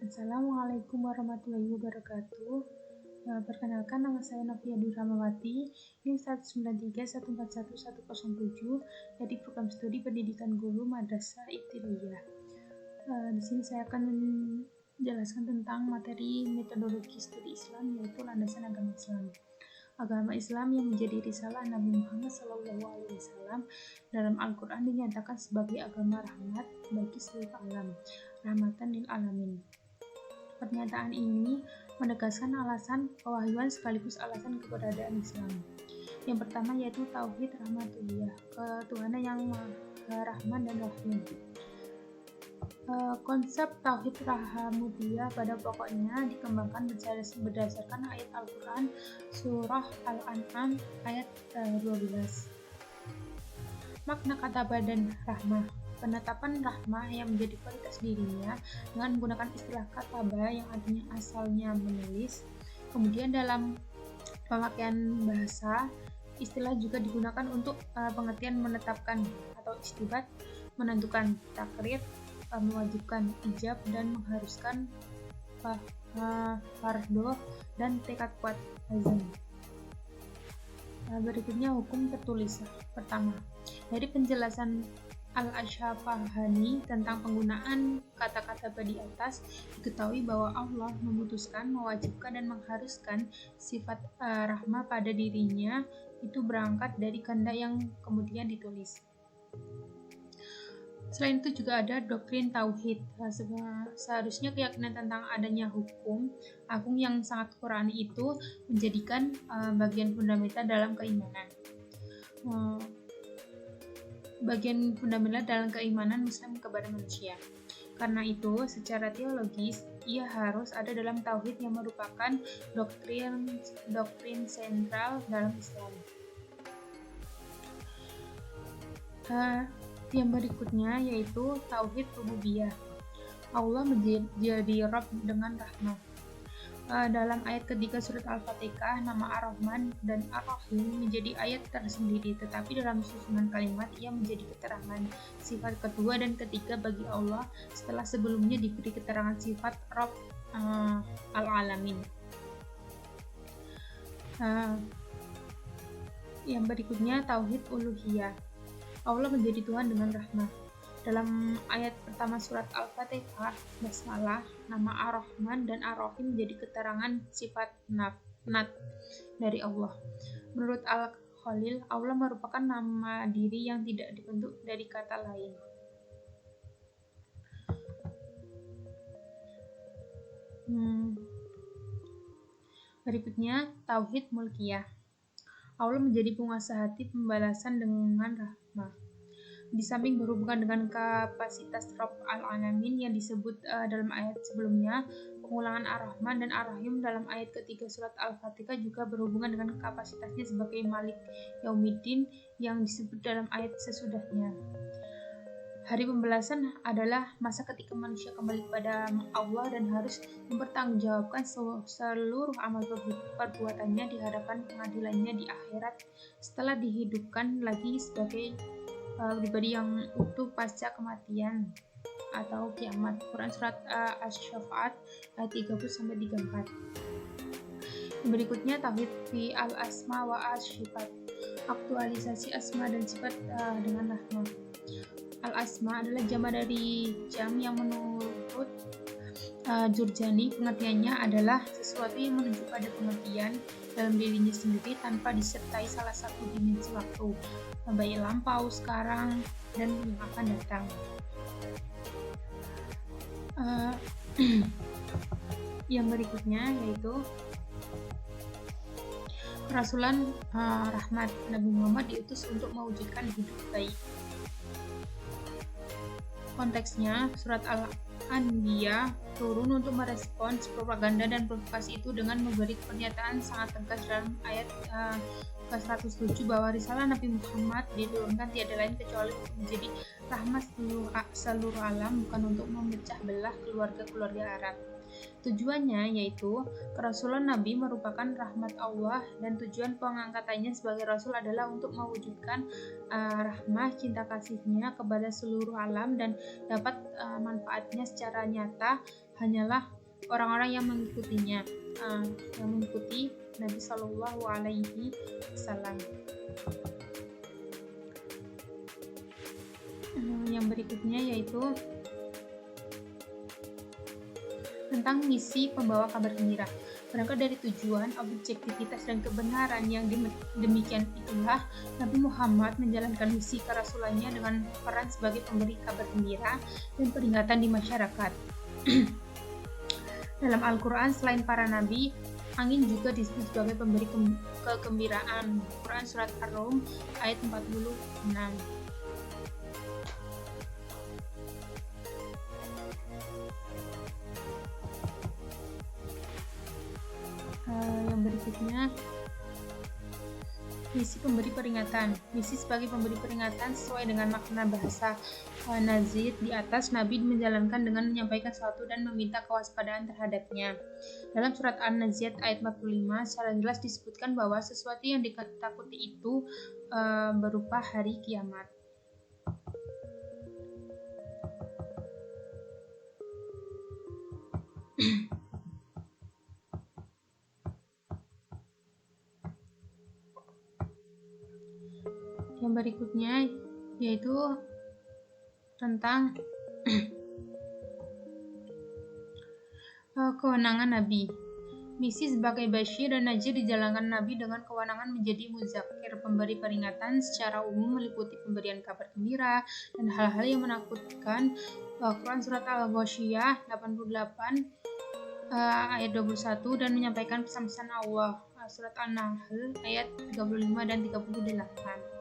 Assalamualaikum warahmatullahi wabarakatuh. Perkenalkan, nama saya Novia Duramawati, NIM 193141107 dari Program Studi Pendidikan Guru Madrasah Ibtidaiyah. Di sini saya akan menjelaskan tentang materi metodologi studi Islam, yaitu landasan agama Islam. Agama Islam yang menjadi risalah Nabi Muhammad SAW dalam Al-Quran dinyatakan sebagai agama rahmat bagi seluruh alam, rahmatan lil alamin. Pernyataan ini menegaskan alasan pewahyuan sekaligus alasan keberadaan Islam. Yang pertama yaitu Tauhid Rahmatullah, ketuhanan yang Maha Rahman dan Rahim. Konsep Tauhid Rahmatullah pada pokoknya dikembangkan berdasarkan ayat Al-Quran Surah Al-An'am ayat 12. Makna kata badan rahmah: penetapan rahmah yang menjadi kualitas dirinya dengan menggunakan istilah kataba yang artinya asalnya menulis. Kemudian dalam pemakaian bahasa, istilah juga digunakan untuk pengertian menetapkan atau istibat, menentukan, takrir, mewajibkan, ijab, dan mengharuskan, fardo, dan tekad kuat, azam. Berikutnya hukum tertulis. Pertama, dari penjelasan Al-Asyafahani tentang penggunaan kata-kata di atas, diketahui bahwa Allah memutuskan, mewajibkan, dan mengharuskan sifat rahmah pada dirinya itu berangkat dari kehendak yang kemudian ditulis. Selain itu juga ada doktrin tauhid. Seharusnya keyakinan tentang adanya hukum agung yang sangat Qur'ani itu menjadikan bagian fundamental dalam keimanan. Bagian fundamental dalam keimanan Muslim kepada manusia. Karena itu, secara teologis, ia harus ada dalam tauhid yang merupakan doktrin sentral dalam Islam. Yang berikutnya yaitu Tauhid Rububiyah. Allah menjadi Rabb dengan rahmah. Dalam ayat ketiga surat Al-Fatihah, nama Ar-Rahman dan Ar-Rahim menjadi ayat tersendiri, tetapi dalam susunan kalimat ia menjadi keterangan sifat kedua dan ketiga bagi Allah setelah sebelumnya diberi keterangan sifat Rabb al-Alamin. Yang berikutnya Tauhid Uluhiyah. Allah menjadi Tuhan dengan rahmah. Dalam ayat pertama surat Al-Fatihah, Basmalah, nama Ar-Rahman dan Ar-Rahim menjadi keterangan sifat nat dari Allah. Menurut Al-Khalil, Allah merupakan nama diri yang tidak dibentuk dari kata lain. Berikutnya, Tauhid Mulkiyah. Allah menjadi penguasa hati pembalasan dengan rahmah. Di samping berhubungan dengan kapasitas Rabb al-Alamin yang disebut dalam ayat sebelumnya, pengulangan Ar-Rahman dan Ar-Rahim dalam ayat ketiga surat Al-Fatihah juga berhubungan dengan kapasitasnya sebagai Malik Yaumiddin yang disebut dalam ayat sesudahnya. Hari pembalasan adalah masa ketika manusia kembali kepada Allah dan harus mempertanggungjawabkan seluruh amal perbuatannya di hadapan pengadilannya di akhirat setelah dihidupkan lagi sebagai pribadi yang utuh pasca kematian atau kiamat. Quran surat Asy-Syafa'at ayat 30-34. Berikutnya Tauhid fi al-asma wa as-sifat. Aktualisasi asma dan sifat dengan rahmah. Al-asma adalah jamak dari jam yang menurut Jurjani pengertiannya adalah sesuatu yang menuju pada pengertian dalam dirinya sendiri tanpa disertai salah satu dimensi waktu, baik lampau, sekarang, dan yang akan datang. Yang berikutnya yaitu Rasulan rahmat. Nabi Muhammad diutus untuk mewujudkan hidup baik. Konteksnya, surat Al-Anbiya turun untuk merespons propaganda dan provokasi itu dengan memberi pernyataan sangat tegas dalam ayat ke-107 bahwa risalah Nabi Muhammad diturunkan tiada lain kecuali untuk menjadi rahmat seluruh alam, bukan untuk memecah belah keluarga-keluarga Arab. Tujuannya yaitu kerasulan Nabi merupakan rahmat Allah dan tujuan pengangkatannya sebagai Rasul adalah untuk mewujudkan rahmah cinta kasihnya kepada seluruh alam dan dapat manfaatnya secara nyata hanyalah orang-orang yang mengikutinya, yang mengikuti Nabi Shallallahu Alaihi Wasallam. Yang berikutnya yaitu tentang misi pembawa kabar gembira. Berangkat dari tujuan, objektivitas, dan kebenaran yang demikian itulah Nabi Muhammad menjalankan misi kerasulannya dengan peran sebagai pemberi kabar gembira dan peringatan di masyarakat. Dalam Al-Quran, selain para nabi, angin juga disebut sebagai pemberi kegembiraan. Quran Surat Ar-Rum ayat 46. Yang berikutnya, misi pemberi peringatan. Misi sebagai pemberi peringatan sesuai dengan makna bahasa Nazir di atas, Nabi menjalankan dengan menyampaikan sesuatu dan meminta kewaspadaan terhadapnya. Dalam surat An-Naziat ayat 45 secara jelas disebutkan bahwa sesuatu yang ditakuti itu berupa hari kiamat. Yang berikutnya yaitu tentang kewenangan Nabi. Misi sebagai Bashir dan Najir dijalankan Nabi dengan kewenangan menjadi muzakir, pemberi peringatan secara umum meliputi pemberian kabar gembira dan hal-hal yang menakutkan. Quran Surat Al-Ghasyiyah 88 ayat 21 dan menyampaikan pesan-pesan Allah. Surat An-Nahl ayat 35 dan 38.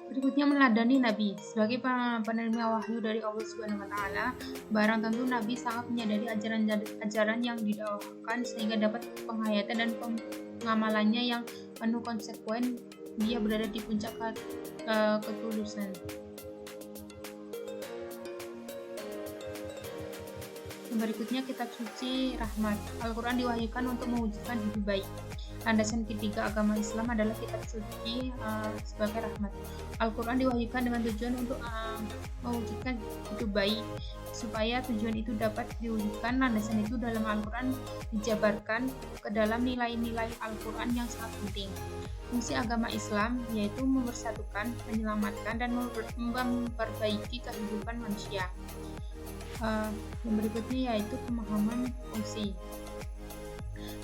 Berikutnya meladani Nabi. Sebagai penerima wahyu dari Allah Subhanahu wa taala, barang tentu Nabi sangat menyadari ajaran yang didakwakan sehingga dapat penghayatan dan pengamalannya yang penuh konsekuen. Dia berada di puncak ketulusan. Yang berikutnya kitab suci rahmat. Al-Quran diwahyukan untuk mewujudkan hidup baik. Landasan ketiga agama Islam adalah kitab suci sebagai rahmat. Al-Quran diwahyukan dengan tujuan untuk mewujudkan hidup baik. Supaya tujuan itu dapat diwujudkan, landasan itu dalam Al-Quran dijabarkan ke dalam nilai-nilai Al-Quran yang sangat penting. Fungsi agama Islam yaitu mempersatukan, menyelamatkan, dan memperbaiki kehidupan manusia. Yang berikutnya yaitu pemahaman fungsi.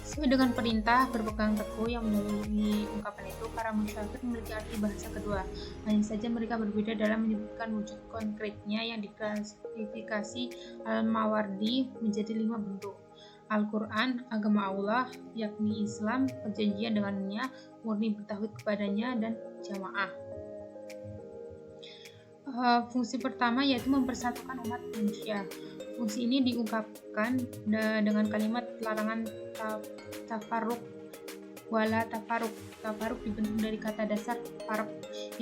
Sesuai dengan perintah berpegang teguh yang melalui ungkapan itu, para musyafir memiliki arti bahasa kedua. Hanya saja mereka berbeda dalam menyebutkan wujud konkretnya yang diklasifikasi Al-Mawardi menjadi 5 bentuk. Al-Quran, agama Allah, yakni Islam, perjanjian dengannya, murni bertauhid kepadanya, dan jamaah. Fungsi pertama yaitu mempersatukan umat manusia. Fungsi ini diungkapkan dengan kalimat larangan tafarruq wala tafarruq. Tafarruq dibentuk dari kata dasar farq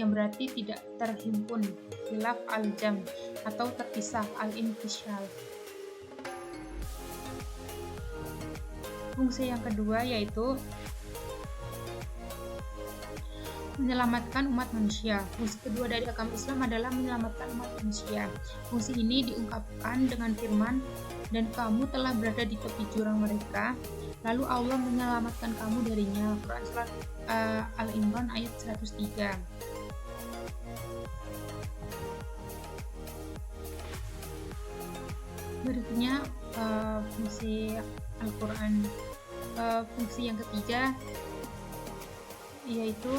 yang berarti tidak terhimpun, khilaf al-jam atau terpisah, al-infisyal. Fungsi yang kedua yaitu menyelamatkan umat manusia. Fungsi kedua dari agama Islam adalah menyelamatkan umat manusia. Fungsi ini diungkapkan dengan firman, dan kamu telah berada di tepi jurang mereka, lalu Allah menyelamatkan kamu darinya. Quran Surat Al-Imran ayat 103. Berikutnya fungsi Al-Quran. Fungsi yang ketiga yaitu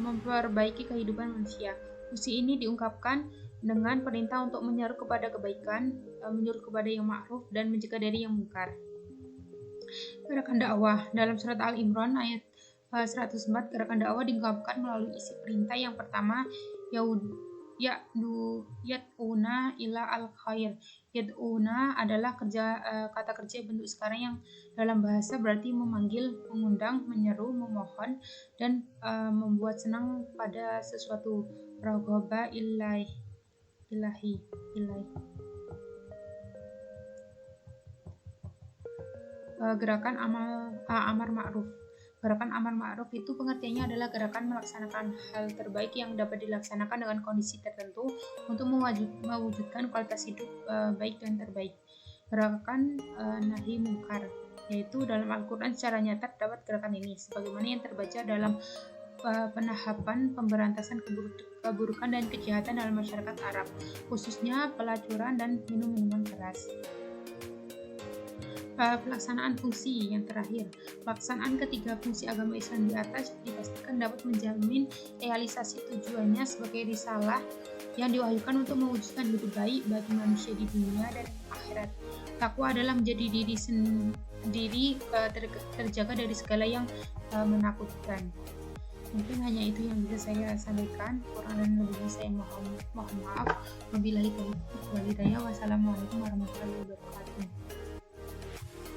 memperbaiki kehidupan manusia. Fungsi ini diungkapkan dengan perintah untuk menyeru kepada kebaikan, menyuruh kepada yang ma'ruf, dan mencegah dari yang mungkar. Gerakan dakwah. Dalam surat Al-Imran ayat 104, gerakan dakwah diungkapkan melalui isi perintah yang pertama, yad'una ila al-khair. Yad'una adalah kata kerja bentuk sekarang yang dalam bahasa berarti memanggil, mengundang, menyeru, memohon, dan membuat senang pada sesuatu. Raghaba ilahi. Gerakan amar ma'ruf. Gerakan amar ma'ruf itu pengertiannya adalah gerakan melaksanakan hal terbaik yang dapat dilaksanakan dengan kondisi tertentu untuk mewujudkan kualitas hidup baik dan terbaik. Gerakan nahi mungkar, yaitu dalam Al-Quran secara nyata terdapat gerakan ini, sebagaimana yang terbaca dalam penahapan pemberantasan keburukan dan kejahatan dalam masyarakat Arab, khususnya pelacuran dan minum-minuman keras. Pelaksanaan fungsi yang terakhir. Pelaksanaan ketiga fungsi agama Islam di atas dipastikan dapat menjamin realisasi tujuannya sebagai risalah yang diwahyukan untuk mewujudkan hidup baik bagi manusia di dunia dan akhirat. Takwa adalah menjadi diri sendiri terjaga dari segala yang menakutkan. Mungkin hanya itu yang bisa saya sampaikan. Kurang dan lebihnya saya mohon maaf. Wabillahi taufiq wal hidayah. Wassalamualaikum warahmatullahi wabarakatuh.